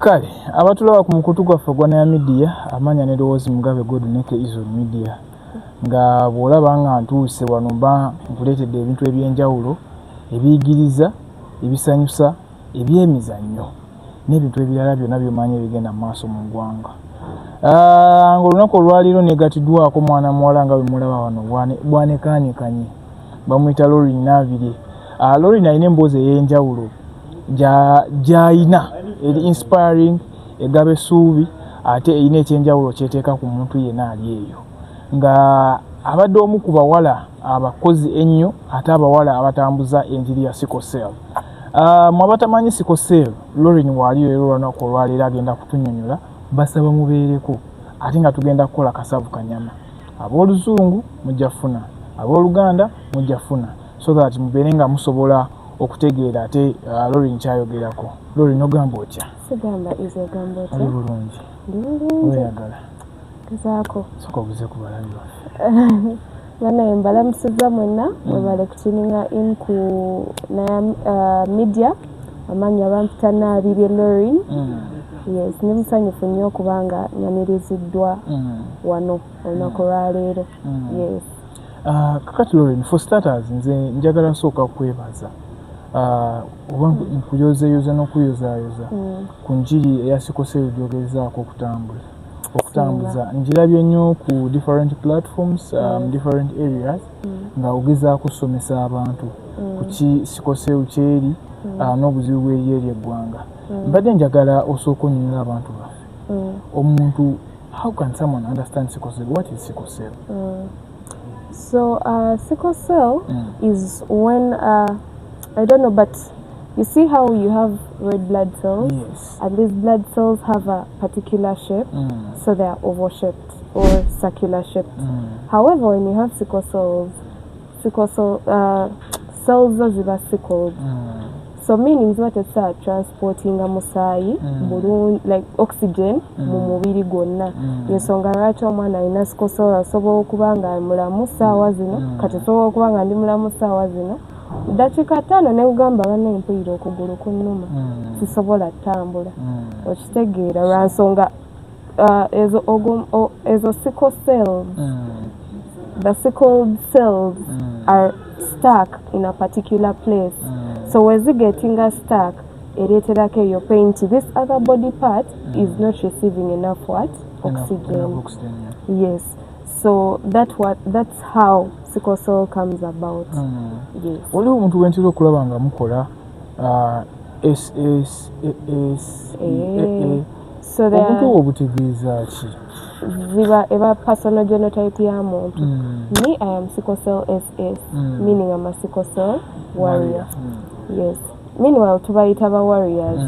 Kale abatulaba ku mukutu gwaffe gwa Nabirye amanya ne Lowoozi Mugabe Godneke Izo Media nga bw'olaba nga ntuuse wano mba nkuleetedde ebintu eby'enjawulo ebiyigiriza ebisanyusa ebyemizannyo n'ebintu ebirala byonna by'omanyi ebigenda mu maaso mu ggwanga. Ng'olunaku olwaliiro negatiddwako mwana muwala nga bwe mulaba wano bwanekaanekanye bamuyita Lorine Nabirye. Lorine alina emboozi ey'enjawulo gy'ayina eri inspiring egaba essuubi ate erina ekyenjawulo kyeteeka ku muntu yenna ali eyo nga abadde omu ku bawala abakozi ennyo ate abawala abatambuza enjiri ya Sickle cell. Mu abatamanyi Sickle cell, Lorine waali leero olunaku olwaleero agenda kutunnyonnyola basaba mubeereko ate nga tugenda kukola kasavu kanyama. Ab'Oluzungu mujja funa, ab'Oluganda mujja funa so that mubeere nga musobola okutegeera ate Lorine kyayogerako. Lorine ogamba otya? Sigamba Izo ogamba otya? Ali bulungi. Weyagala. Gezaako. Soka obuze ku balabi baffe. Banaye mbalamusiza mwenna mwebale kutuninga in ku media amanya bampita Nabirye Lorine. Yes, ni musanyufu nnyo kubanga nyamiriziddwa wano olunaku lwaleero. Yes. Kakati Lorine, for starters nze njagala nsooka kwebaza oba nkuyozeeyoza n'okuyozaayoza ku njiri eya Sickle cell gyogezaako okutambuza. Njirabye nnyo ku different platforms, different areas nga ogezaako kusomesa abantu ku ki Sickle cell kyeri n'obuzibu bw'eri eri eggwanga. Mbadde njagala osooka onnyonnyola abantu baffe omuntu, how can someone understand Sickle cell? What is Sickle cell? So Sickle cell is when I don't know, but you see how you have red blood cells? Yes. And these blood cells have a particular shape, so they are oval shaped or circular shaped. However, when you have sickle cells are sickled. So meaning what it start transporting a musai, like oxygen, mumubiri gonna. Yensonga lwaki omwana alina sickle cell asobola okuba nga mulamu ssaawa zino, kati asobola okuba nga ndi mulamu ssaawa zino. Dakiika 5 ne ugamba bana empulira okugulu kunnuma sisobola ttambula okitegeera lwa nsonga ezo sickle cells, the sickled cells are stuck in a particular place. So as you getting stuck, ereterako eyo pain, this other body part is not receiving enough oxygen. Yes. So that's how Sickle cell comes about. Yes. Waliwo omuntu wentera okulaba nga mukola so omuntu obutegeeza ki? Ziba eba personal genotype ya muntu. Me, I am Sickle cell SS, meaning I'm a Sickle cell warrior. Yes. Meanwhile, tubayita ba warriors.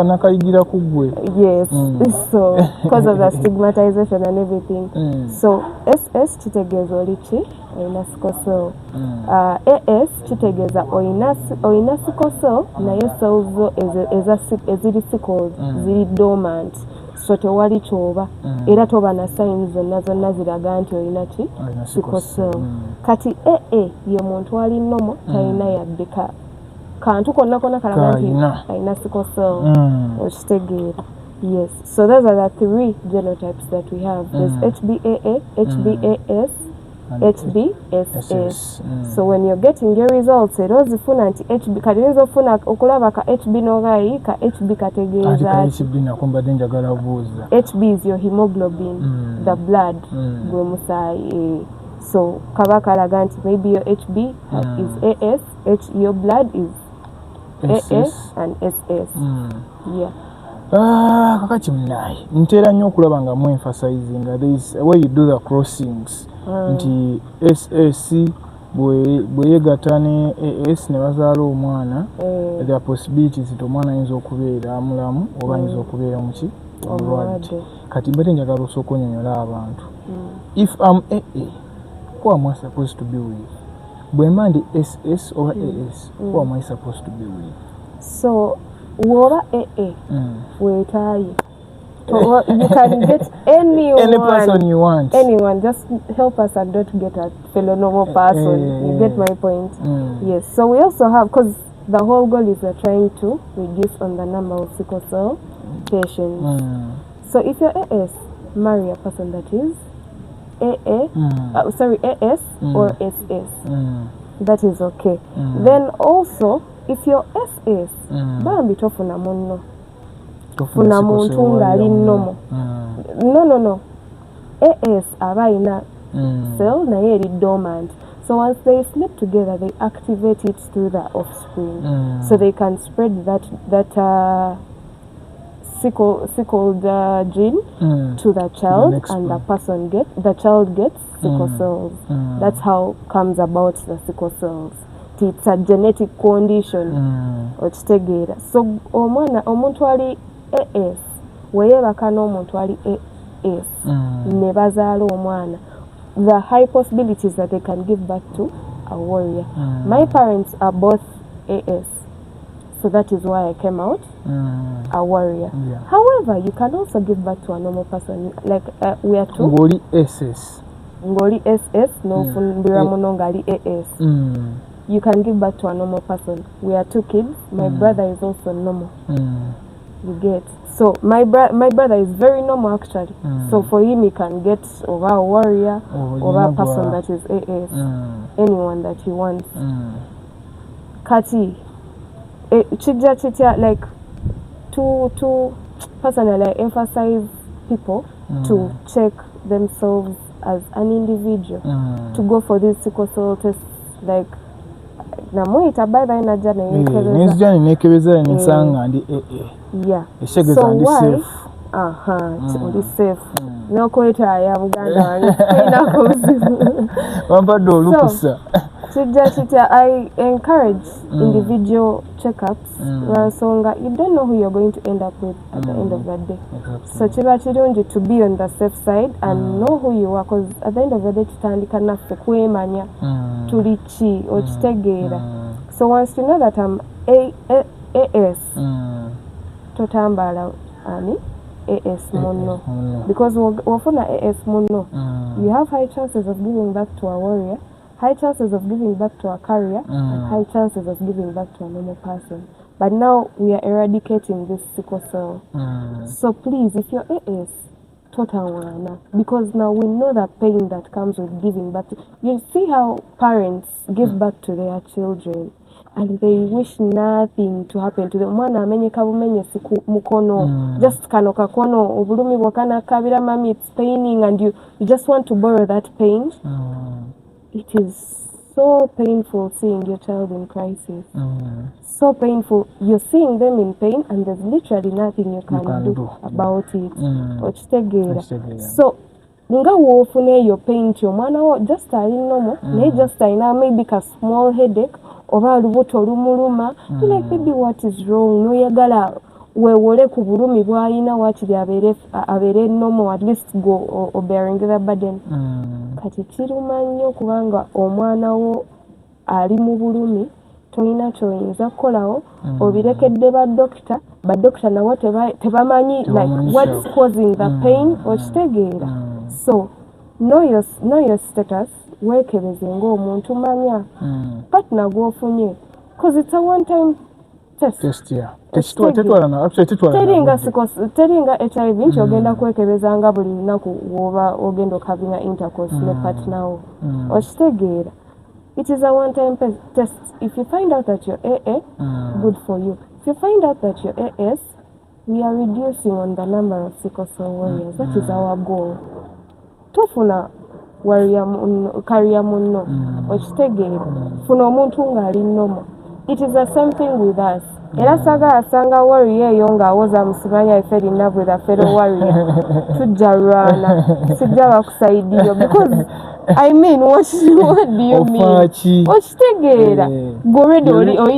Nakayigira ku gwe. Yes. So, because of the stigmatization and everything. So, SS kitegeeza olichi oyina Sickle cell. AS kitegeeza oyina Sickle cell naye cells zo eziri sickled ziri dormant. So tewali kyoba era toba na signs zonna ziraga nti oyina ki Sickle cell. Kati AA ye muntu ali nomo talina yadde kantu konna kalaga nti ayina Sickle cell. Okitegeera. Yes. So those are the 3 genotypes that we have. There's HBAA, HBAS, HBSS. So when you're getting your results, erozifuna nti HB kati nzofuna okulaba ka HB nogayi ka HB kategeeza HB nakumbadde njagala buuza. HB is your hemoglobin, the blood gwe musaayi. So kaba kalaga nti maybe your HB is AS, your blood is AS and SS. Yeah. Kakati munayi ntera nnyo okulaba nga mu emphasizing this way you do the crossings nti SS bwe yegatta ne AS ne bazaala omwana, there are possibilities nti omwana ayinza okubeera mulamu oba ayinza okubeera muki omulwadde. Kati mbadde njagala osooka onnyonnyola abantu, if I'm AA, who am I supposed to be with? Bwe mba ndi SS or AS, who am I supposed to be with? So woba AA weetaaye you can get anyone, any person you want, anyone, just help us and don't get a fellow normal person. You get my point? Yes. So we also have, because the whole goal is we're trying to reduce on the number of sickle cell patients. So if you're AS, marry a person that is AS or SS. That is okay. Then also, if you're SS, bambi tofuna munno. Funa muntu ngali nomo. No. AS abaina cell na eri dormant. So once they sleep together, they activate it through the offspring, so they can spread that sickled gene to the child, and the child gets sickle cells. That's how comes about the sickle cells. It's a genetic condition. So omuntu ali AS weyebaka n'omuntu ali AS ne bazaala omwana, the high possibilities that they can give back to a warrior. My parents are both AS, so that is why I came out a warrior. However, you can also give back to a normal person. Like we are two. Ngoli SS. No ngali AS. You can give back to a normal person. We are two kids. My brother is also normal. You get. So my brother is very normal actually. So for him, he can get over a warrior, over a person that is AS, anyone that he wants. Kati, chija like to personally I emphasize people to check themselves as an individual, to go for these sickle cell tests. Like namuita by the energy nekebeza nisanga ndi yeah. So why it's safe. No kweta ya Uganda wange so I encourage individual checkups. Songa, you don't know who you're going to end up with at the end of the day. So chiba chirungi to be on the safe side and know who you are, because at the end of the day tutandika naffe kwemanya tulichi okitegeera. So once you know that I'm AS totambala ani AS mono, because wafuna AS mono, you have high chances of giving back to a warrior, high chances of giving back to a carrier, and high chances of giving back to a normal person. But now we are eradicating this sickle cell. So please, if you're AS, total, because now we know the pain that comes with giving back to. You see how parents give back to their children, and they wish nothing to happen to them. Mwana amenye kabumenye siku mukono, just kano kakono obulumi bwakana kabira mami, it's paining, and you just want to borrow that pain. It is so painful seeing your child in crisis. So painful. You're seeing them in pain, and there's literally nothing you can do about it. So, nga wofune your pain to your mwana just a normal, just a maybe a small headache, or lubuto lumuluma. Like, baby, what is wrong? No yagala wewole ku bulumi bwalina wakiri abere normal, at least go or bearing the burden. Kati kiruma nnyo kubanga omwana wo ali mu bulumi, tolina kyoyinza kukolawo, obirekedde badokita nabo tebamanyi like what's causing the pain, okitegeera. So know your status, weekebeze ng'omuntu manya partner gwofunye, because it's a one-time test. Teringa HIV nti ogenda kwekebezanga buli lunaku woba ogenda okavina intercourse ne partner wo, okitegeera. It is a one-time test. If you find out that you're AA, good for you. If you find out that you're AS, we are reducing on the number of sickle cell warriors. That is our goal. Tofuna warrior carrier munno, okitegeera. Funa omuntu ng'ali normal. It is the same thing with us. Era asanga warrior eyo ng'awoza musibanya I fell in love with a fellow warrior. Tujja lwana. Sijja bakusaidiyo. Because I mean, what do you mean?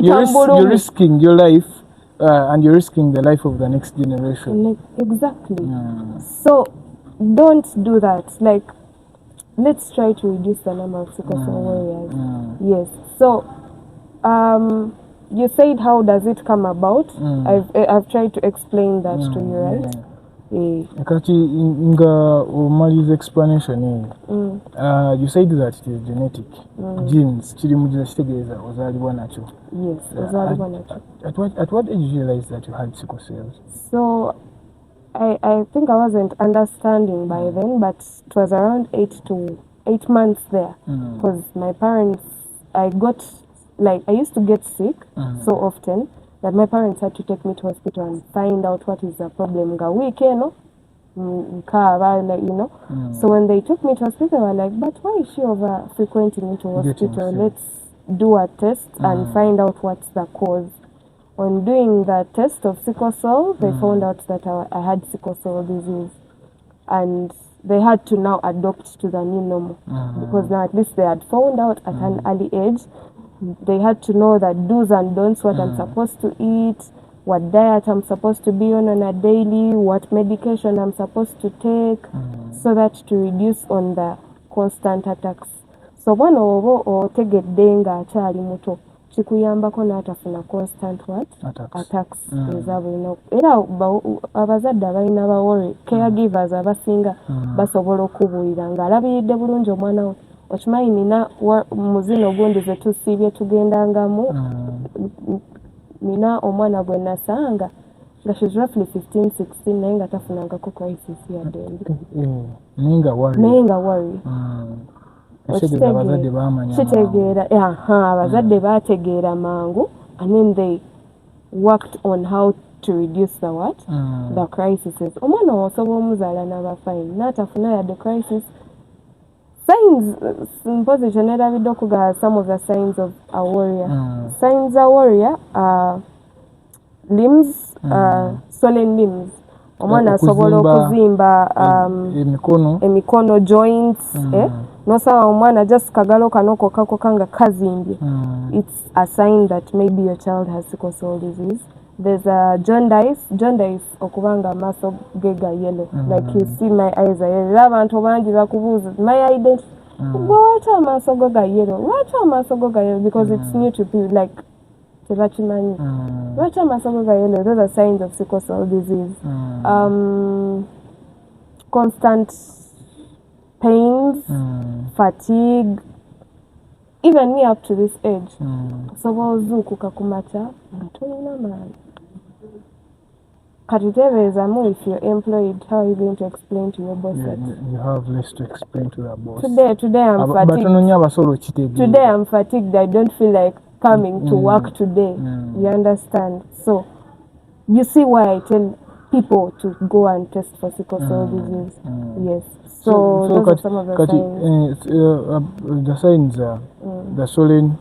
You're risking your life and you're risking the life of the next generation. Exactly. So don't do that. Like, let's try to reduce the number of sickle cell warriors. Yes. So you said, how does it come about? I've tried to explain that to you, right? Kati nga omaliza explanation you said that it is genetic. Genes kiri mu gene kitegeeza ozaalibwa nakyo. Yes, ozaalibwa nakyo. At what age did you realize that you had sickle cells? So I think I wasn't understanding by then, but it was around 8 months there, because my parents, I used to get sick so often that my parents had to take me to hospital and find out what is the problem. So when they took me to hospital, they were like, but why is she over frequenting into hospital? Let's do a test and find out what's the cause. On doing the test of sickle cell, they found out that I had sickle cell disease, and they had to now adopt to the new normal, because now at least they had found out at an early age. They had to know the do's and don'ts, what I'm supposed to eat, what diet I'm supposed to be on a daily, what medication I'm supposed to take, so that to reduce on the constant attacks. So one or take a denga achali muto chikuyambako n'atafuna constant attacks ezabulina era abazadde abalina bawore caregivers abasinga basobola okubuulira ng'alabiridde bulungi omwana we okimanyi nina muzino gundi ze tusiibye tugendangamu nina omwana gwe nasanga nga she's roughly 15-16 naye nga tafunangako crisis yadde naye nga worry kitegeera abazadde baategeera mangu, and then they worked on how to reduce the crises. Omwana osobola omuzaala n'aba fine n'atafuna yadde crisis. Signs position erabidde okugaa some of the signs of a warrior. Signs a warrior are limbs, swollen limbs. Omwana asobola okuzimba emikono joints, nosaba omwana just kagalo kano kokako kanga kazimbye. It's a sign that maybe your child has sickle cell disease. There's a jaundice okubanga amaaso gega yellow, like you see my eyes are yellow. Abantu bangi bakubuuza my identity, lwaki amaaso go ga yellow, because it's new to people, like tebakimanyi lwaki amaaso go ga yellow. Those are signs of sickle cell disease. Constant pains, fatigue. Even me up to this age, osobola ozuukuka ku makya nga tolina maanyi. Kati teebeezamu, if you're employed, how are you going to explain to your boss that? You have less to explain to your boss. Today I'm fatigued. Today I'm fatigued. I don't feel like coming to work today. You understand? So you see why I tell people to go and test for sickle cell disease. Yes. So those are some of the signs. The signs are the swollen,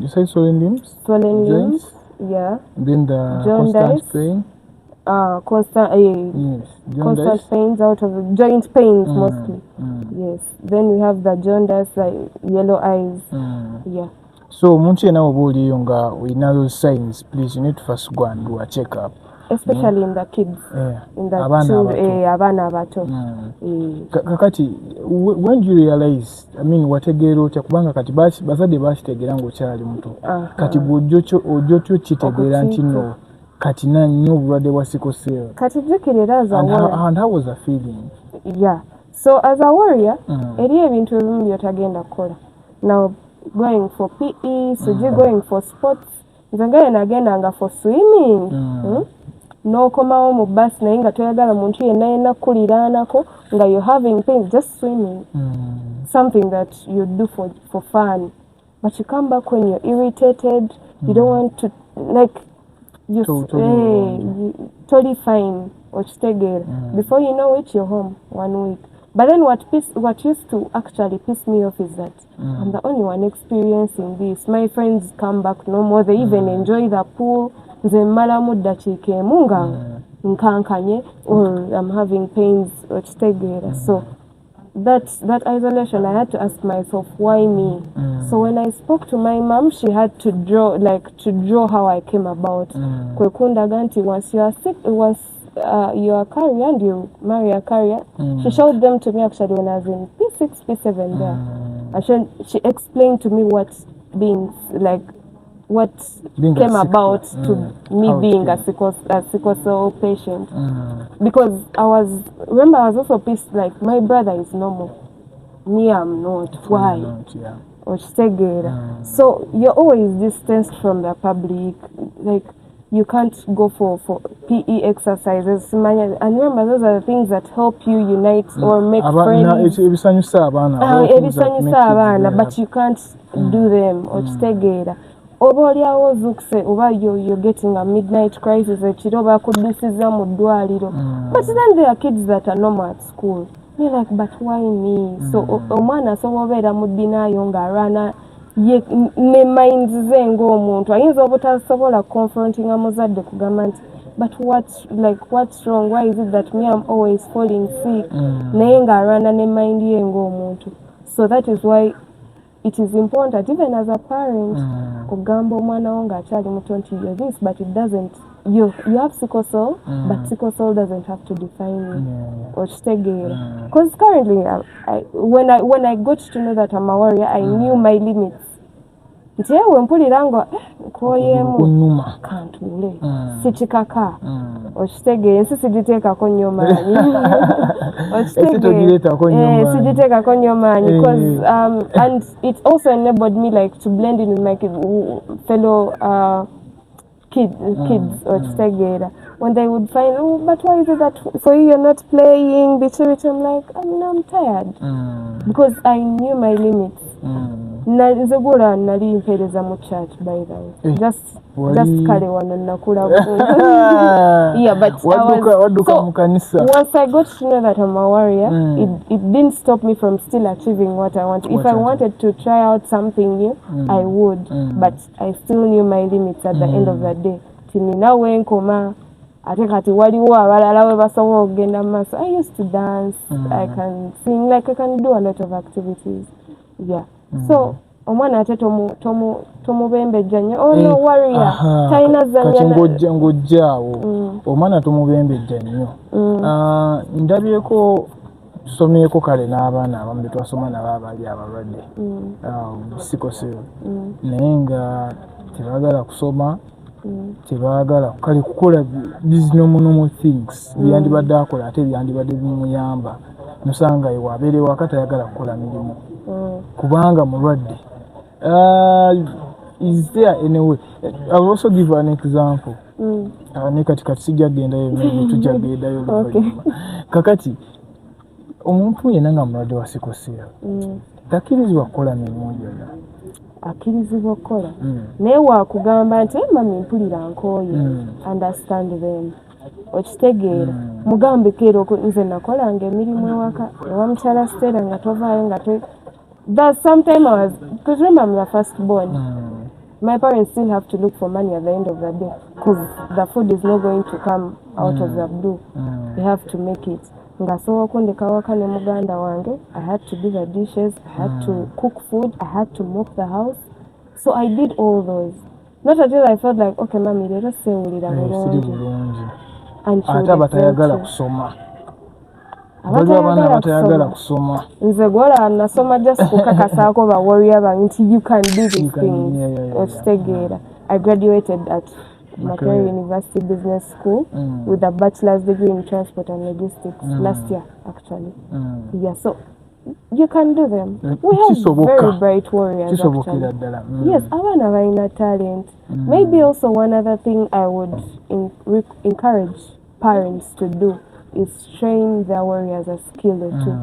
you say swollen limbs? Swollen limbs, yeah. Then the constant pain. Constant pains out of the joint pains mostly. Yes. Then we have the jaundice, yellow eyes. Yeah. So omuntu yenna oba oliyo nga olina those signs, please you need to first go and do a check-up. Especially in the kids, in the abaana abato. Kakati, when do you realize, wategeera otya kubanga kati bazadde bakitegeera ng'okyali muto. Kati bw'ojjotyo kitegeera nti no kati nanyo obulwadde bwa sickle cell. Kati jjukira as a warrior. And how was the feeling? Yeah. So as a warrior, eriyo ebintu ebimu by'otagenda kukola. Now going for PE, going for sports, nze nga nagendanga for swimming. N'okomawo mu bus naye nga toyagala muntu yenna kuliraanako nga you're having pain, just swimming. Something that you do for fun. But you come back when you're irritated, you don't want to, like, you totally fine. Before you know it, you're home 1 week. But then what used to actually piss me off is that I'm the only one experiencing this. My friends come back no more, they even enjoy the pool. Nze mmalamu ddakiika emu nga nkankanye, or I'm having pains okitegeera. So that isolation, I had to ask myself, why me? So when I spoke to my mom, she had to draw how I came about. Kwe kundaga nti once you are sick, once you are a carrier and you marry a carrier, she showed them to me actually when I was in P6, P7 there. And she explained to me what being like what came about to me being a sickle cell patient. Because I was also pissed, like, my brother is normal, me I'm not. Why? So you're always distanced from the public, like you can't go for PE exercises. And remember, those are the things that help you unite or make friends. But you can't do them. Oba you're getting a midnight crisis, but then there are kids that are normal at school. You're like, but why me? So omwana asobola mudina yonga rana ye ne minds zengo omuntu ayinza obutasobola confronting amuzadde kugamba nti, but what's wrong? Why is it that me I'm always falling sick? Naye nga rana ne mind yengo omuntu. So that is why it is important, even as a parent, kugamba omwana wo ng'akyali muto nti you're this, but it doesn't. You have sickle cell, but sickle cell doesn't have to define you. Because currently, when I got to know that I'm a warrior, I knew my limits. Nti yewe mpulira ngo koyemu kantule sichikaka okitegeera ensi sigiteekako nnyo maanyi sigiteekako nnyo maanyi because and it also enabled me like to blend in with my fellow kids okitegeera when they would find, oh, but why is it that for you you're not playing which I'm like, I'm tired because I knew my limits. Nzegula nali mpereza mu church by the way. Just kale wano nakula yeah, but once I got to know that I'm a warrior, it didn't stop me from still achieving what I wanted. If I wanted to try out something new, I would, but I still knew my limits at the end of the day. Tinina wenkoma ate kati waliwo abalala we basobola okugenda maaso. I used to dance, I can sing, like I can do a lot of activities. Yeah. So omwana ate tomubembejja nnyo. Oh no, warrior talina zanya ng'ojjaawo omwana tomubembejja nnyo. Ndabyeko tusomyeko kale n'abaana abamu betwasoma nabo abaali abalwadde sickle cell naye nga tebaagala kusoma, tebaagala kale kukola these normal things byandibadde akola ate byandibadde bimuyamba nosanga wabeere waka tayagala kukola mirimu kubanga mulwadde. Is there any way? I will also give an example. Ne kati sijjagendayo tujagendayo kakati omuntu yenna nga mulwadde wa sickle cell takkirizibwa kukola mirimu gyonna. Akkirizibwa okukola naye wakugamba nti mami mpulira nkooye understand them okitegeera mugambeko era nze nakolanga emirimu ewaka ewa mukyala Stella nga tovaayo nga that sometime I was, because remember I'm the first born, my parents still have to look for money at the end of the day because the food is not going to come out of the blue. They have to make it. Ngasobola okundeka waka ne muganda wange, I had to do the dishes, I had to cook food, I had to mop the house. So I did all those. Not until I felt like, okay, mami, leero sewulira bulungi. And she batayagala kusoma. Abatayagala kusoma. Nze gola nasoma just kukakasaako ba warrior bange nti you can do these things. Okitegeera. I graduated at Makerere University Business School with a bachelor's degree in transport and logistics last year, actually. Yeah, so you can do them. We have very bright warriors, actually. Yes, abana balina talent. Maybe also one other thing I would encourage parents to do is train their warriors a skill or two.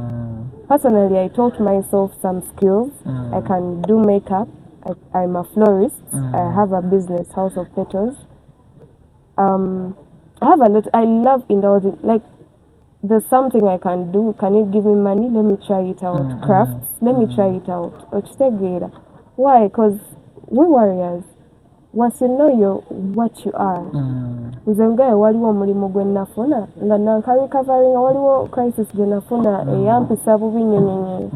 Personally, I taught myself some skills. I can do makeup. I'm a florist. I have a business, House of Petals. I have a lot. I love indulging. Like, there's something I can do. Can you give me money? Let me try it out. Crafts. Let me try it out. Why? Because we warriors, once you know what you are, nzengaye waliwo omulimu gwe nafuna nga nankarecovering waliwo crisis gye nafuna eyampisa bubi nnyonyi.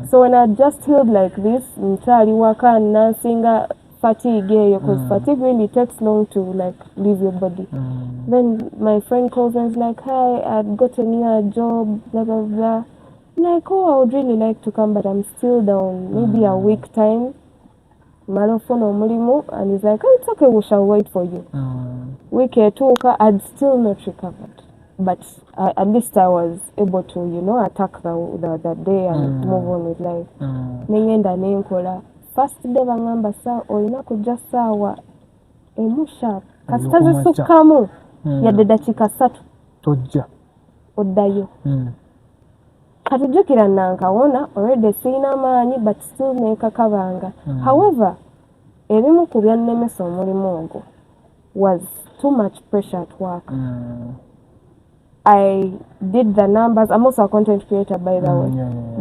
So when I just healed like this, nkyali waka nansinga fatigue eyo, because fatigue really takes long to like leave your body. Then my friend calls me and is like, hi, I've got a new job, blah blah blah. I'm like, oh, I would really like to come, but I'm still down. Maybe a week time. Malofono mulimu, and he's like, oh, it's okay, we shall wait for you. Week etuuka, I'd still not recovered. But at least I was able to, you know, attack the day and move on with life. Nengenda nenkola. First day bangamba sa olina kujja saawa emusha kasitaze sukamu yadde dakiika 3 tojja oddayo. Katujjukira nankawona already sirina maanyi but still neekakabanga. However, ebimu ku byannemesa omulimu ogwo was too much pressure at work. I did the numbers. I'm also a content creator, by the way.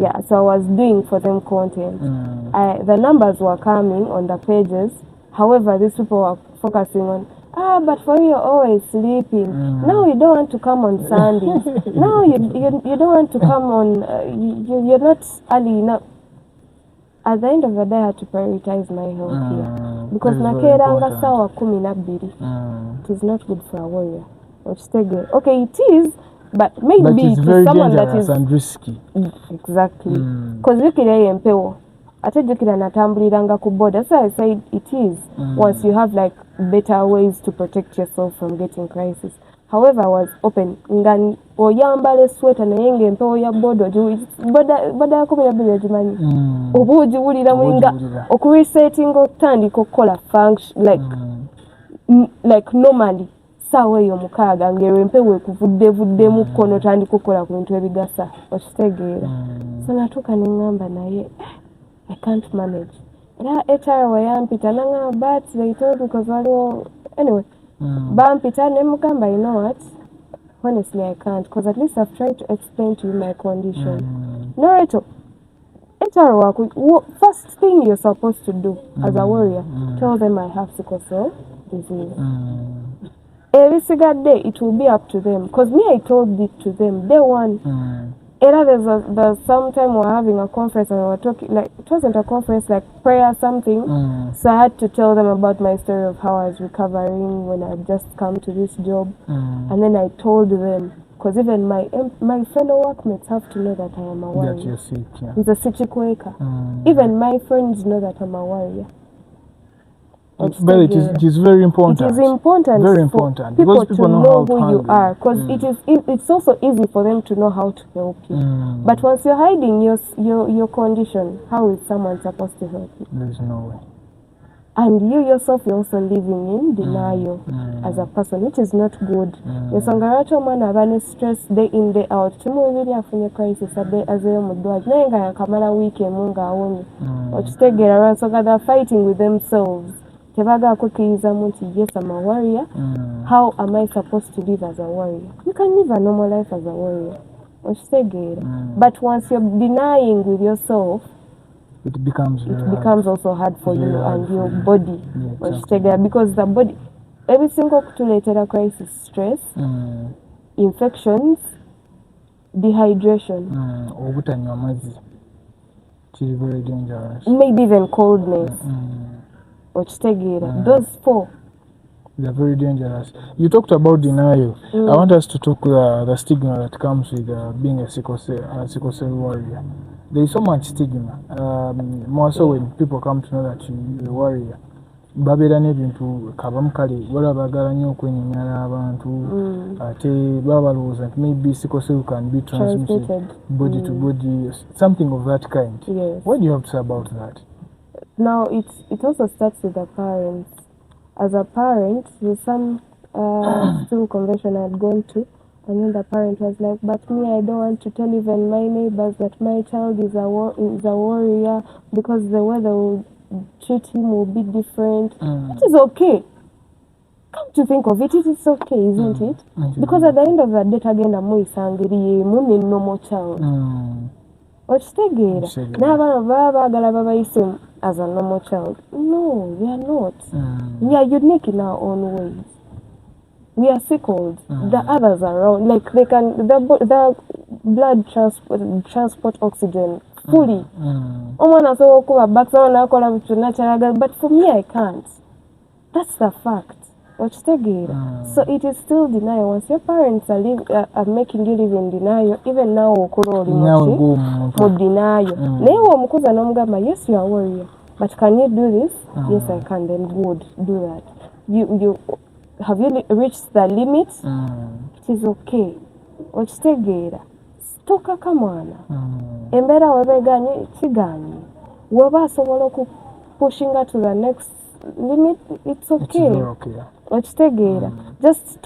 Yeah, so I was doing for them content. The numbers were coming on the pages. However, these people were focusing on, but for you, you're always sleeping. Now you don't want to come on Sundays. Now you don't want to come on, you're not early enough. At the end of the day, I had to prioritize my health here. Because nakeranga sawa 12. It is not good for a warrior. Okay, it is, but maybe it's to very someone that is and risky. Exactly. Because jukira empewo. Ate jukira natambuliranga ku board. That's why I said it is. Once you have like better ways to protect yourself from getting crisis. However, I was open. Ngani oyambale sweater na yenge empewo ya board boda yakomera bile jimanyi. Obuji wulira mwinga okuresetting otandika okukola function like normally. Sawa eyo mukaaga ngero empewo ekuvuddevuddemu kkono tandika okukola ku bintu ebigasa okitegeera. So natuuka ne ngamba naye I can't manage. Era HR wayampita nangamba but they told me because waliwo anyway bampita ne mugamba you know what, honestly I can't because at least I've tried to explain to you my condition. No, HR first thing you're supposed to do as a warrior, tell them I have sickle cell disease. Every single day it will be up to them because me I told it to them day one. There's sometime we're having a conference and we were talking, like it wasn't a conference, like prayer something. So I had to tell them about my story of how I was recovering when I had just come to this job. And then I told them because even my fellow workmates have to know that I am a warrior. That you're sick, yeah. It's a Sichikweka. Even my friends know that I'm a warrior. But it is very important. It is important. Very important. People to know who you are. Because it's also easy for them to know how to help you. But once you're hiding your condition, how is someone supposed to help you? There's no way. And you yourself, you're also living in denial as a person, which is not good. Yesongaracho man abane stress day in day out. Timu really afunye crisis as a mudwaj. Nenga yakamala wiki munga awoni. Ochitegera around so they're fighting with themselves. Tebaga kukiriza munti yes I'm a warrior. How am I supposed to live as a warrior? You can live a normal life as a warrior. Ochitegera. But once you're denying with yourself, it becomes also hard for you and your body. Exactly. Because the body, every single kutuletera crisis, stress, infections, dehydration. Very dangerous. Maybe even coldness. Those 4. They are very dangerous. You talked about denial. I want us to talk the stigma that comes with being a sickle cell warrior. There is so much stigma. More so when people come to know that you're a warrior. Babera nebintu kabamukali wala bagala nnyo okwenyonyala abantu ate babalowooza nti maybe sickle cell can be transmitted body to body, something of that kind. Yes. What do you have to say about that? Now it also starts with the parents. As a parent, with some school convention I had gone to, and then the parent was like, but me, I don't want to tell even my neighbors that my child is a warrior because the way they will treat him will be different. It is okay. Come to think of it, it is okay, isn't it? Because at the end of the day, again, I'm a normal child. Ochitegera. As a normal child. No, we are not. We are unique in our own ways. We are sickled. The others are wrong. Like they can, the blood transport oxygen fully. But for me, I can't. That's the fact. So it is still denial. Once your parents are making you live in denial, even now, denial. Yes, you are a warrior. but can you do this? Yes, I can. Then good, do that. You have you reached the limit? It is okay. Okitegeera stokaka mwana embeera webeganye kiganye weba asobola okupushinga to the next limit, it's okay. Okitegeera just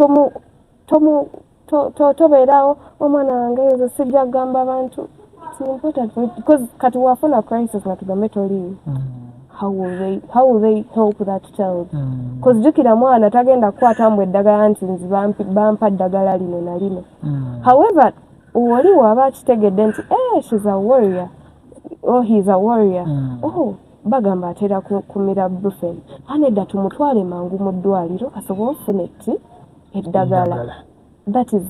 tobeerawo omwana wange ezo sijja kugamba abantu. It's important for it because kati wafuna crisis nga tugambe toliiwo. How will they help that child? Because jukira mwana tagenda kukwata mbwe eddagala nti nzi bampa eddagala lino na lino. However, oli waba akitegedde nti she's a warrior or he's a warrior. Bagamba atera kumira brufen. Anedda tumutwale mangu mu ddwaliro asobole okufuna eddagala. That is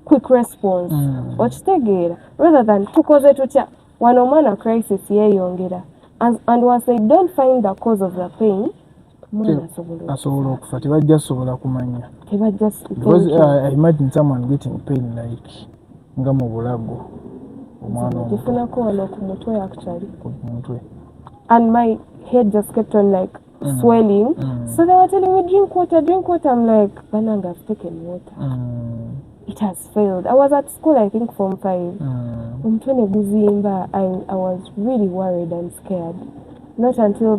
quick response. Okitegeera rather than tukoze tutya wano omwana crisis yeeyongera. And once they don't find the cause of the pain, asobola okufa tebajja sobola kumanya. Because I imagine someone getting pain like nga mu bulago omwana omufunako wano ku mutwe actually. And my head just kept on like swelling. So they were telling me drink water. I'm like, Bananga, I've taken water. It has failed. I was at school, I think, Form 5. I was really worried and scared. Not until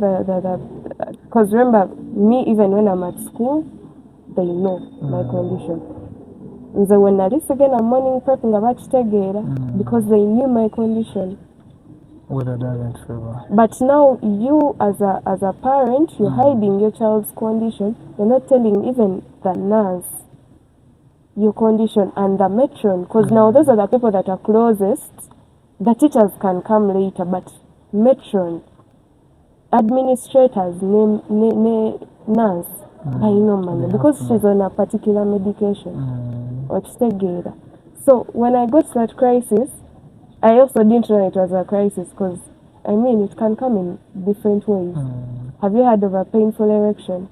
because remember, me, even when I'm at school, they know my condition. So when I list again, I'm morning prepping about Tegera because they knew my condition. Whether doesn't favor. But now you, as a parent, you're hiding your child's condition. You're not telling even the nurse your condition and the matron, because now those are the people that are closest. The teachers can come later, but matron, administrators, nurse, I know man, because she's on a particular medication or together. So when I got to that crisis, I also didn't know it was a crisis because I mean it can come in different ways. Have you heard of a painful erection?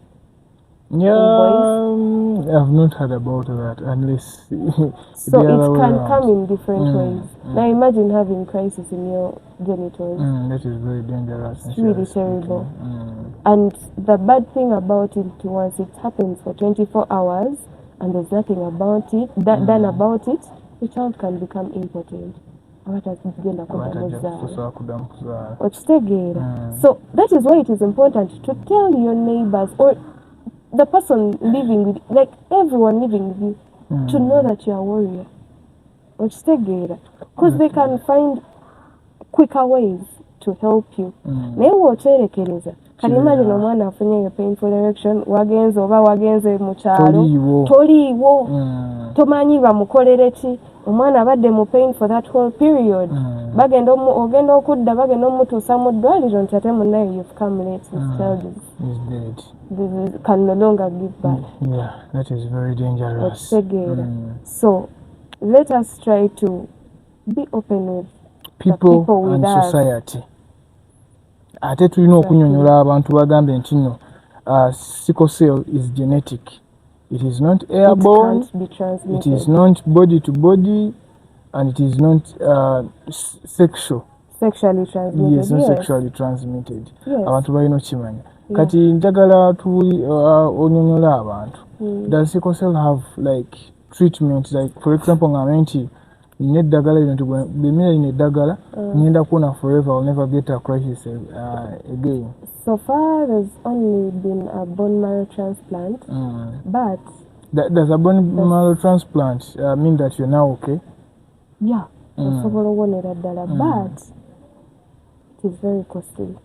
Yeah, I've not heard about that unless so it can come in different ways. Now imagine having crisis in your genitals. That is very dangerous. It's really terrible. And the bad thing about it, once it happens for 24 hours and there's nothing about it done about it, the child can become impotent. So that is why it is important to tell your neighbors or the person living with, like everyone living with you, to know that you are a warrior. Because they can find quicker ways to help you. Can you imagine omwana afunye a painful erection, wagenze mu kyalo, toliiwo, tomanyi bamukolere ki, omwana abadde mu pain for that whole period. Ogenda okudda bagenda omutuusa mu ddwaliro nti ate munnaye you've come late, this child is dead. Can no longer give birth. Yeah, that is very dangerous. So let us try to be open with people with and us. Society. Ate tulina okunyonyola abantu bagambe nti no sickle cell is genetic. It is not airborne, it can't be transmitted. It is not body to body, and it is not sexually transmitted. Yes, not sexually transmitted. Abantu balina okimanya. Kati njagala onyonyola abantu. Does sickle cell have like treatment, like for example ngambe nti neddagala lino bemira ine eddagala ngenda kuwona forever, I'll never get a crisis again? So far there's only been a bone marrow transplant, but does a bone marrow transplant mean that you're now okay? Yeah, but it is very costly.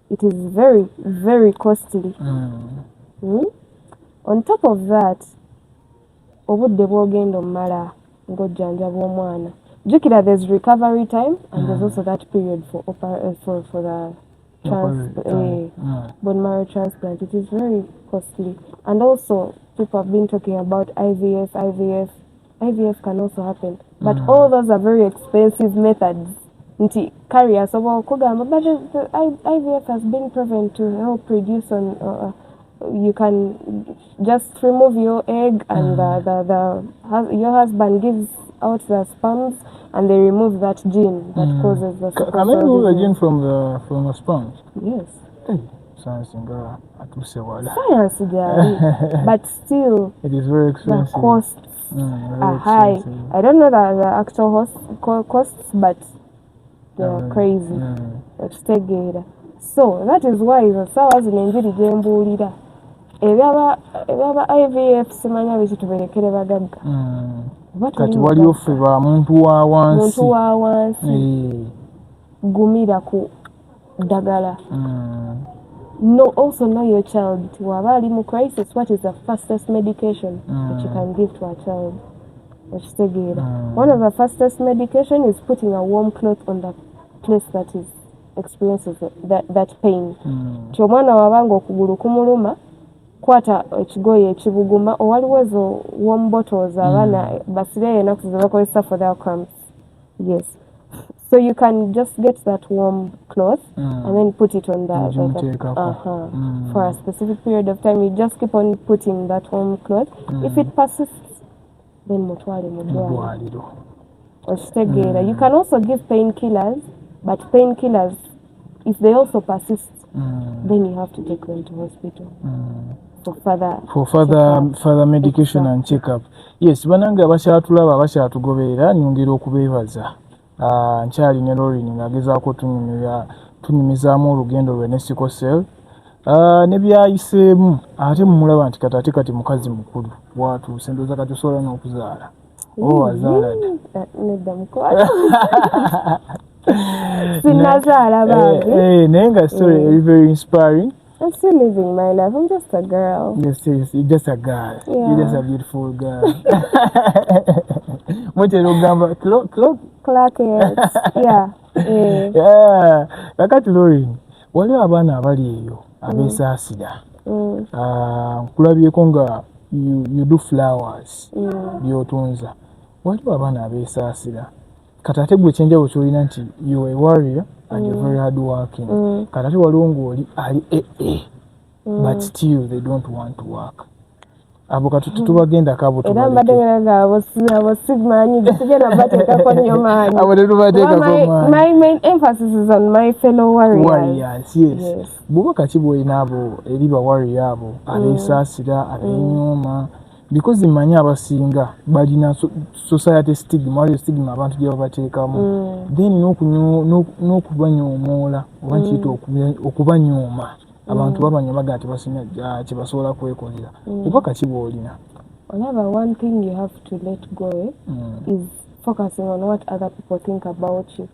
It is very, very costly. On top of that, obudde bwogenda omumala ng'ojjanjaba omwana. Jukira, there's recovery time and there's also that period for the bone marrow transplant. It is very costly. And also, people have been talking about IVF. IVF can also happen. But all those are very expensive methods. But the IVF has been proven to help reduce on you can just remove your egg and your husband gives out the sperms and they remove that gene that causes the sickle Can they cell remove the disease. gene from the sperms? Yes. Hey, science in Ghana. Science, but still, it is very expensive. The costs are high. I don't know the actual costs, but they are crazy. So that is why the SAWAs in Nigeria jembulira. Ebyaba IVF simanya bikituberekere bagagga. Kati waliwo ffe ba muntu wa wansi. Gumira ku ddagala. Also know your child. Waba ali mu crisis, what is the fastest medication that you can give to a child? One of the fastest medication is putting a warm cloth on the place that is experiences that pain. Omwana wabanga okugulu kumuluma kwata ekigoye ekibuguma waliwo ezo warm bottles abaana basire enaku ze bakozesa for their cramps. Yes. So you can just get that warm cloth and then put it on for a specific period of time. You just keep on putting that warm cloth. If it persists, then mutwale mudwaliro. You can also give painkillers, but painkillers, if they also persist, then you have to take them to hospital for further medication and checkup. Yes, bananga bashatulaba bashatugoberera nyongera okubebaza. Nkyalina Lorine ngagezaako tunyumizaamu olugendo lwe ne Sickle cell. Ne byayiseemu ate mumulaba nti kati mukazi mukulu bwatuuse ndowooza kati osobola n'okuzaala. Wazaala dda? Nedda mukwala. Sinnazaala baabi. Naye nga story very inspiring. I'm still living my life. I'm just a girl. Yes, you're just a girl. Yeah. You're just a beautiful girl. Clark, yeah. Yeah. Kakati Lorine, waliwo abaana abali eyo abeesaasira. Nkulabyeko nga you do flowers by'otunza. Waliwo abaana abeesaasira. Kati ate gwe ekyenjawulo ky'olina nti you are a warrior and you're very hard working. Kati ate waliwo ng'oli ali but still they don't want to work. Abo kati tubagenda kabo tubaleke. Era mbadde nga abosimanyi sigenda bateekako nnyo maanyi. Abo tetubateekako maanyi. My main emphasis is on my fellow warriors. Yes. Bw'oba ki bw'olina abo eri ba warrior abo abeesaasira abeenyooma because mmanyi abasinga balina society stigma waliyo stigma abantu gye babateekamu then n'okubanyoomoola oba nkiyita okubanyooma abantu babanyoomaga nti basina kye basobola kwekolera oba kaki bw'olina. One thing you have to let go is focusing on what other people think about you.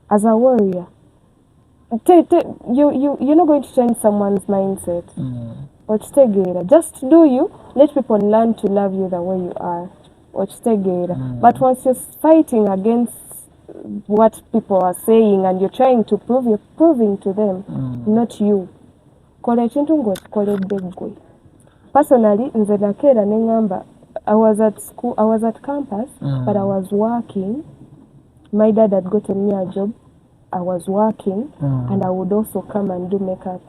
As a warrior, you're not going to change someone's mindset. Just do you. Let people learn to love you the way you are. But once you're fighting against what people are saying and you're trying to prove, you're proving to them, not you. Personally, nze nakeera nengamba, I was at school, I was at campus, but I was working. My dad had gotten me a job. I was working, and I would also come and do makeup.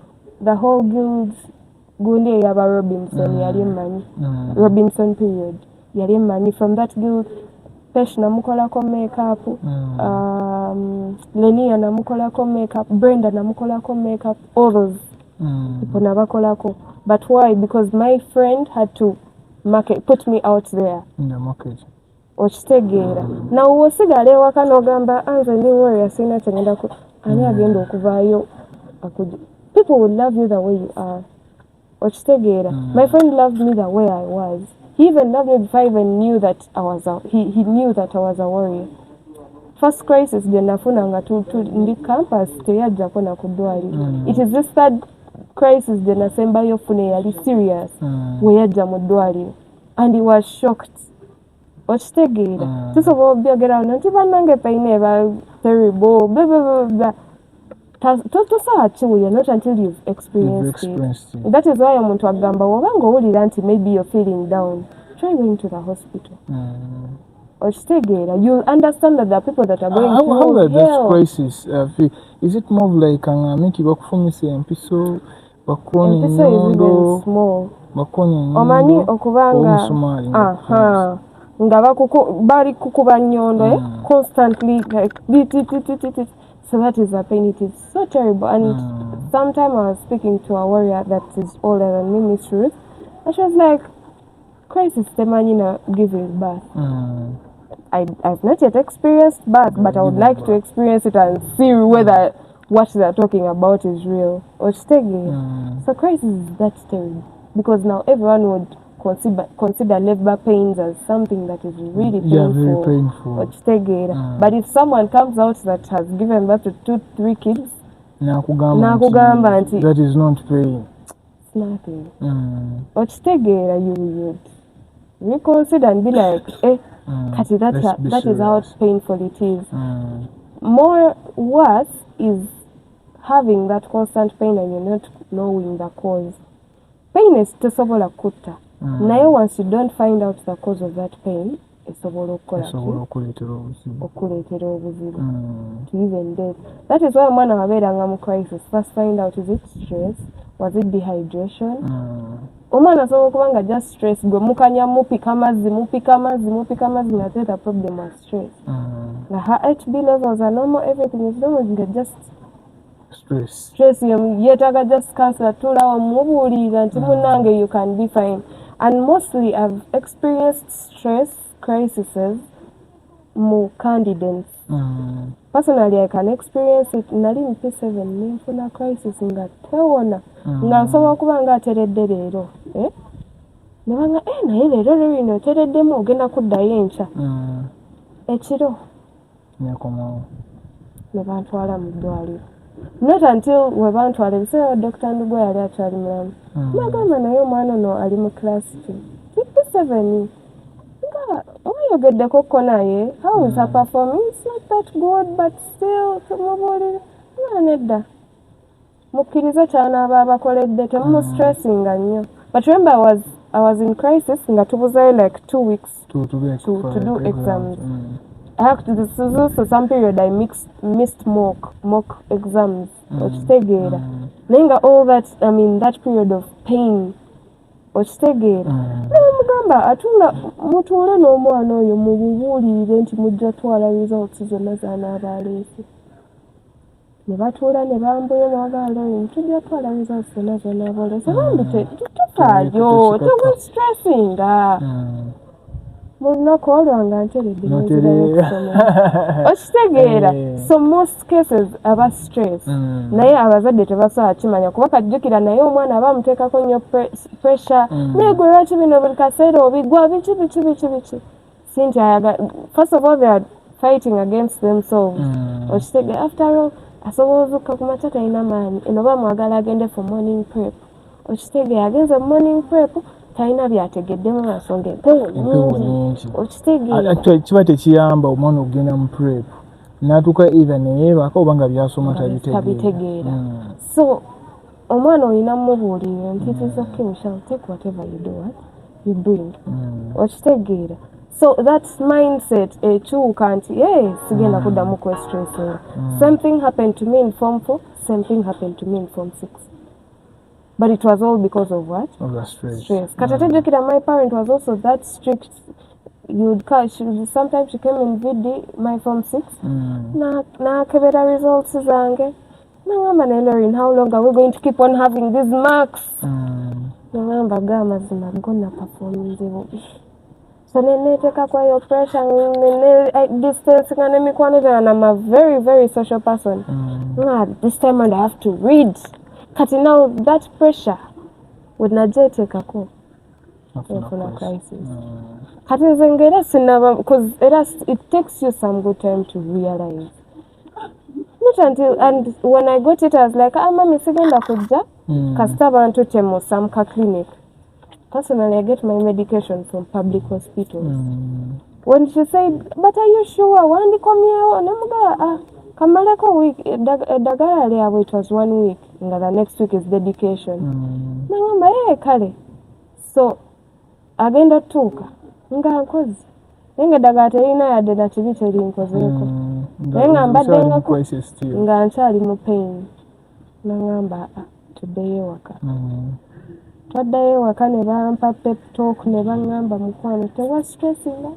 The whole guild, gundi yaba Robinson, yali mmanyi. Robinson period, yali mmanyi. From that guild, Pesh namukolako makeup, Lenia namukolako makeup, Brenda namukolako makeup, all those people nabakolako. But why? Because my friend had to put me out there. In the market. Now wosigale waka nogamba anze ndi warrior sina kyengenda ku ani agenda okuvaayo people will love you the way you are. My friend loved me the way I was. He even loved me before I even knew that I was he knew that I was a warrior. First crisis gye nafuna nga ndi campus teyajjako na kudwaliro. It is this third crisis gye nasembayo fune yali serious we yajja mu ddwaliro and he was shocked. Tusobola obyogera nti bannange paine eba terrible tosobola kiwulira not until you've experienced it. That is why omuntu agamba wobanga owulira nti maybe you're feeling down, try going to the hospital. You'll understand that there are people that are going through hell. Crisis is it more like miki bakufumisa empiso bakoni nyondo small bakoni omanyi okubanga nga bali kukuba nnyondo constantly like so that is a pain. It is so terrible. And sometime I was speaking to a warrior that is older than me, Miss Ruth, and she was like, crisis temanina giving birth. I've not yet experienced birth, but I would like to experience it and see whether what they're talking about is real. So crisis is that terrible because now everyone would consider labor pains as something that is really painful. Very painful. But if someone comes out that has given birth to 2-3 kids, that is not pain. It's nothing. You would reconsider and be like, that is how painful it is. More worse is having that constant pain and you're not knowing the cause. Pain is tesobola kutta. Naye once you don't find out the cause of that pain, esobola okuleetera obuzibu to even death. That is why omwana wabeeranga mu crisis. First find out, is it stress? Was it dehydration? Omwana asobola okuba nga just stress. Gwe mukanya mupika amazzi nga the problem was stress. Her HB levels are normal, everything is normal, just stress yetaga just cancer tulawa mubuulira nti munange you can be fine. And mostly I've experienced stress crises mu candidates. Personally I can experience it. Nali mu P7 ninfuna crisis nga tewona nga nsobola okuba nga ateredde leero nebanga naye leero lino otereddemu ogenda kuddayo enkya ekiro ne bantwala mu ddwaliro. Not until we bantwala ebiseera Dr. Ndugwa yali akyali mulamu nagamba naye omwana ono ali mu class 2 P7 nga oyogeddeko naye how is her performing? It's not that good but still tumubuulira nedda mukkirize kyanaaba abakoledde temumustressing nnyo. But remember I was in crisis nga tubuzeyo like 2 weeks to do exams. This is also some period I missed mock exams. Nenga all that, I mean that period of pain. Mugamba atula mutuule n'omwana oyo mububuulire nti mujja twala results zonna z'anaabaleese. Ne batuula ne bambuye n'abagala tujja twala results zonna z'anaabaleese. Bambi tufaayo tewe stressinga. Munaku olwanga nteredde okitegeera. So most cases aba stress naye abazadde tebasobola kimanya kuba kajjukira naye omwana aba amuteekako nnyo pressure naye gwe lwaki bino buli kaseera obigwa biki sinti first of all they are fighting against themselves. Okitegeera after all asobola ozukka ku makya talina maanyi eno bamwagala agende for morning prep. Okitegeera agenze morning prep talina byategeddemu nsonga empewo nyingi okitegeera kiba tekiyamba omwana okugenda mu prep n'atuuka either neyeebaka oba nga byasoma tabitegeera. So omwana olina mumubuulira nti it is okay Michelle, take whatever you do you bring. Okitegeera. So that mindset ekyuka nti sigenda kuddamu kwestressinga. Same thing happened to me in Form 4, same thing happened to me in Form 6. But it was all because of what? Of the stress. Katatejukira, my parent was also that strict. Sometimes she came in VD, my Form 6. Na kebera results zange. Nangamba Lorine, how long are we going to keep on having these marks? Nangamba gama zinagona performing zibubi. So nene teka kwa your pressure, nene distance ngane mikwano and I'm a very, very social person. This time I have to read. Kati now that pressure would not take a call for a crisis. Kati zengera sinaba because it takes you some good time to realize. Not until and when I got it I was like, mami sigenda kujja kasita abantu temo some clinic. Personally I get my medication from public hospitals. When she said, but are you sure? Wandi komyewo nemuga kamaleko week dagala lyabwe it was 1 week nga the next week is dedication. Nangamba kale so agenda tuuka nga nkozi nga dagala terina yadde na kibi teri nkozeeko nga mbadde nga nkyali mu pain nangamba today waka twaddayo waka ne bampa pep talk ne baŋŋamba mukwano tewa stressinga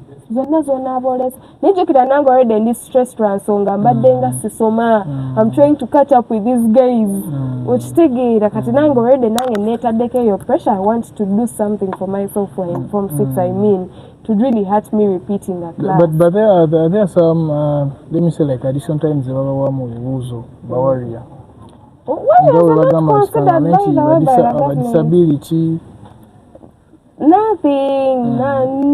zonna aboolesa naye jjukira nange already ndi stress lwa nsonga mbadde nga sisoma I'm trying to catch up with these guys okitegeera kati nange already nange neetaddeko eyo pressure I want to do something for myself for Form 6 I mean to really hurt me repeating a class. But there are some let me say like additional times baba mu bibuuzo bawalira. Warriors are not considered by the disability. Nothing,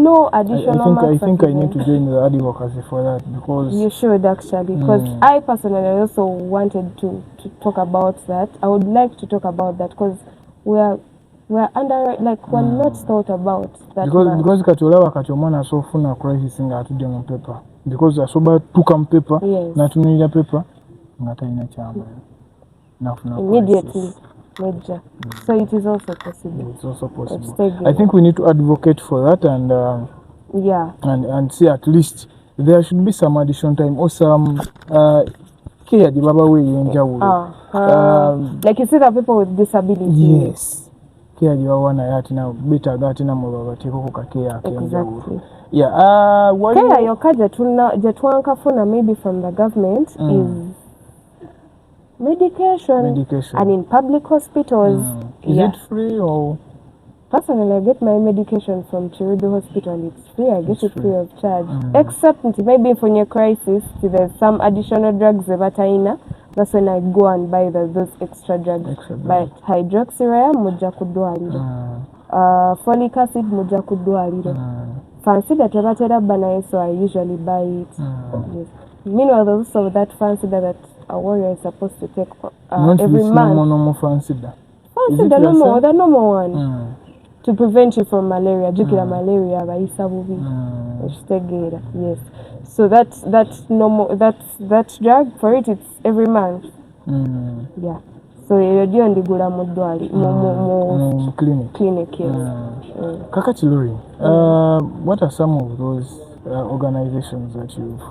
no additional I think I need to join the advocacy for that because you should actually because I personally also wanted to talk about that. I would like to talk about that because we're under like we're not thought about that because katolawa katomana so funa crisis nga atudde mu paper because asoba tuka mu paper natunira paper ngata ina chamba immediately major so it is also possible. It's also possible. I think we need to advocate for that and and see at least there should be some additional time or some care the baba way enjawulo like you see that people with disabilities. Yes. Care the wana yati na beta gati na mubaba tiko ku care akenjawulo. Yeah. What care yokaje jetwankafuna maybe from the government is medication and in public hospitals. Is it free or? Personally, I get my medication from Chiridu Hospital. It's free. I get it free of charge. Except maybe for your crisis, there's some additional drugs that's when I go and buy those extra drugs. But hydroxyurea muja kudwaliro. Folic acid muja kudwaliro. Fancy that banaye, so I usually buy it. Yes. Meanwhile, there's also that fancy that a warrior is supposed to take every month. No fancy that. Fancy the normal one. To prevent you from malaria. Jukira malaria baisa bubi. Yes. So that's normal. That drug for it. It's every month. Yeah. So you're doing the gula mudwali clinic. Yes. Kakati Lorine, what are some of those organizations that you've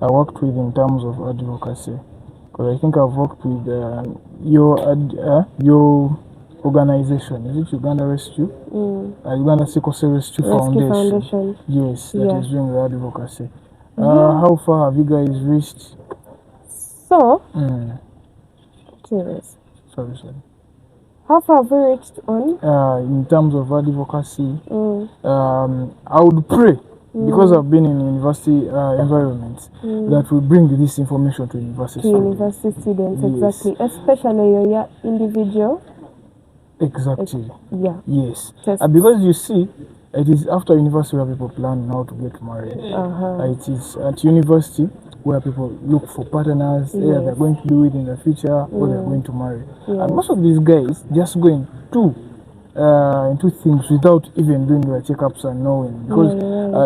worked with in terms of advocacy? Because I think I've worked with your organization. Is it Uganda Rescue? Uganda Sickle Rescue Foundation. Yes, that is doing the advocacy. How far have you guys reached? So, sorry. How far have we reached on? In terms of advocacy, I would pray, because I've been in university environments, that we bring this information to university students. Exactly. Especially your individual. Exactly. Yes. And because you see, it is after university where people plan how to get married. It is at university where people look for partners, either they're going to do it in the future or they're going to marry. And most of these guys just go into things without even doing their checkups and knowing. Because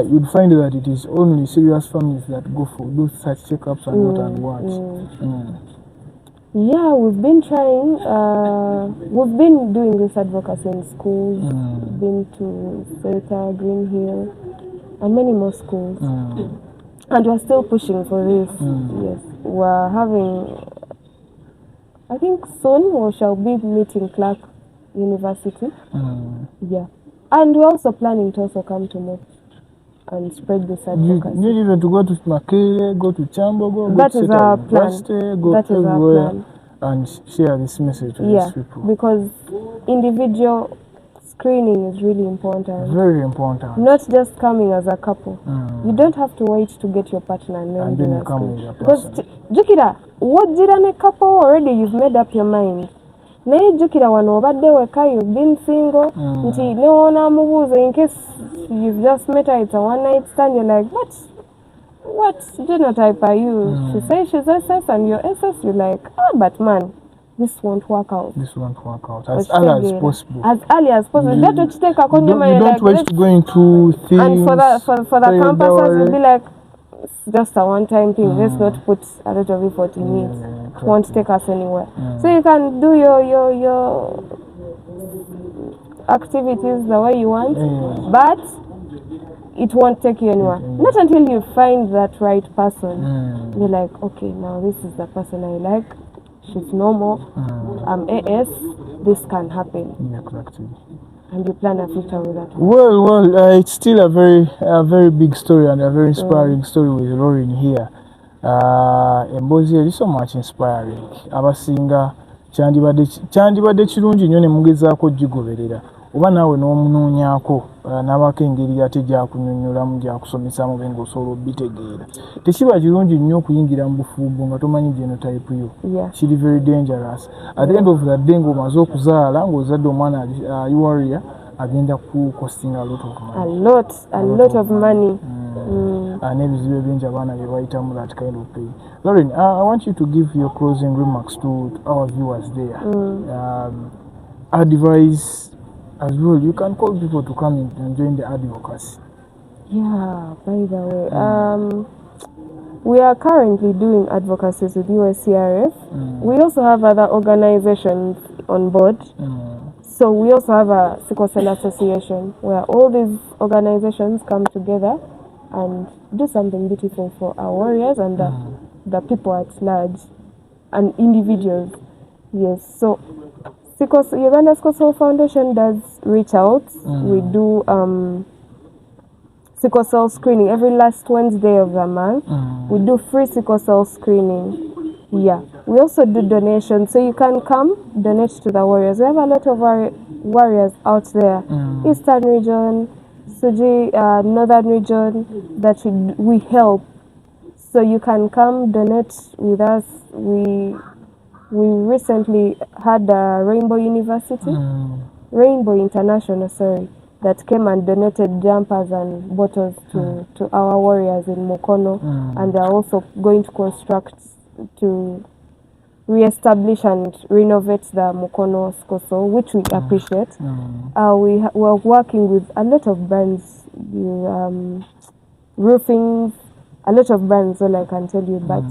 you'd find that it is only serious families that go for do such checkups and what. Yeah, we've been trying. We've been doing this advocacy in schools. Been to Selta, Green Hill, and many more schools. And we're still pushing for this. Yes, we're having. I think soon we shall be meeting Clark University. Yeah, and we're also planning to also come to Mo and spread this advocacy. You need even to go to Makerere, go to Chambogo, that is our plan. Go everywhere and share this message to these people. Because individual screening is really important. Very important. Not just coming as a couple. You don't have to wait to get your partner and then you come with your because Jukira, what did a couple already? You've made up your mind. Naye jukira wano obadde weka, you've been single, nti neona mubuuzo in case you've just met her, it's a one night stand, you're like, what genotype are you? She says she's SS and you're SS, you're like, but man, this won't work out. This won't work out. As early as possible. As early as possible. You don't wait to go into things. And for the campuses, you'll be like, it's just a one-time thing. Let's not put a lot of effort in it. It won't take us anywhere. So you can do your activities the way you want, but it won't take you anywhere. Not until you find that right person. You're like, okay, now this is the person I like. She's normal. I'm AS. This can happen. Exactly. and you plan a future with that? Well, it's still a very big story and a very inspiring story with Lorine here. Emboozi eri so much inspiring. Abasinga kyandibadde kirungi nnyo ne mugezaako gigoberera oba naawe n'omunoonyako n'abaako engeri ate gyakunnyonnyolamu gyakusomesaamu be ng'osobola obitegeera. Tekiba kirungi nnyo okuyingira mu bufumbo nga tomanyi genotype yo. Kiri very dangerous. At the end of the day ng'omaze okuzaala ng'ozadde omwana ali warrior agenda kukostinga a lot of money. N'ebizibu ebingi abaana bye bayitamu that kind of pain. Lorine, I want you to give your closing remarks to our viewers there. Advice as well. You can call people to come and join the advocacy. Yeah, by the way, we are currently doing advocacies with USCRF. We also have other organizations on board. So we also have a Sickle Cell Association where all these organizations come together and do something beautiful for our warriors and the people at large and individuals. Yes, so Uganda Sickle Cell Foundation does reach out. We do sickle cell screening every last Wednesday of the month. We do free sickle cell screening. Yeah, we also do donations, so you can come donate to the warriors. We have a lot of warriors out there, Eastern region, Suji, Northern region, that we help. So you can come donate with us. We recently had a Rainbow University, Rainbow International, sorry, that came and donated jumpers and bottles to our warriors in Mukono, and they are also going to construct to re-establish and renovate the Mukono Sickle, which we appreciate. We're working with a lot of brands, roofing, a lot of brands, all I can tell you. But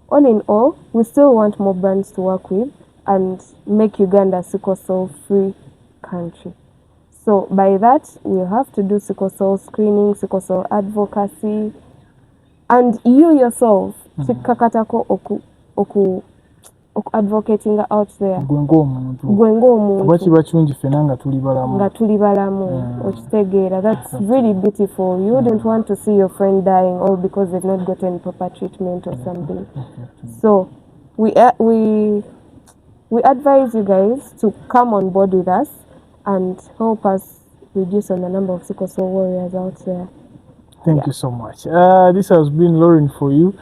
all in all, we still want more brands to work with and make Uganda sickle cell free country. So by that, we have to do sickle cell screening, sickle cell advocacy, and you yourself, chikakatako oku advocating out there. That's really beautiful. You wouldn't want to see your friend dying all because they've not gotten proper treatment or something. So we advise you guys to come on board with us and help us reduce on the number of sickle cell warriors out there. Thank you so much. This has been Lorine for you,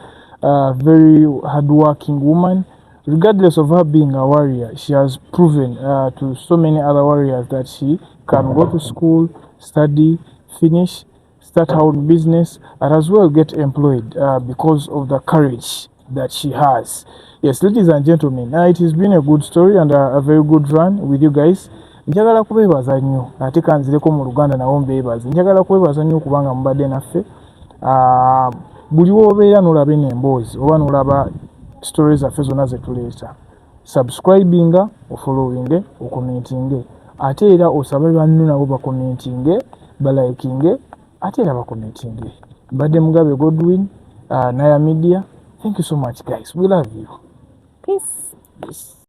a very hardworking woman. Regardless of her being a warrior, she has proven to so many other warriors that she can go to school, study, finish, start her own business, and as well get employed because of the courage that she has. Yes, ladies and gentlemen, it has been a good story and a very good run with you guys. Njagala kubebaza nnyo ate kanzireko mu Luganda nawo mbebaza. Njagala kubebaza nnyo kubanga mubadde naffe. Buli wobeera n'olaba emboozi oba n'olaba stories zaffe zonna ze tuleeta, subscribinga, ofollowinge, okommentinge, ate era osabe banno nabo bakommentinge, balikinge, ate era bakommentinge. Mbadde Mugabe Godwin, Nabirye Media. Thank you so much, guys. We love you. Peace.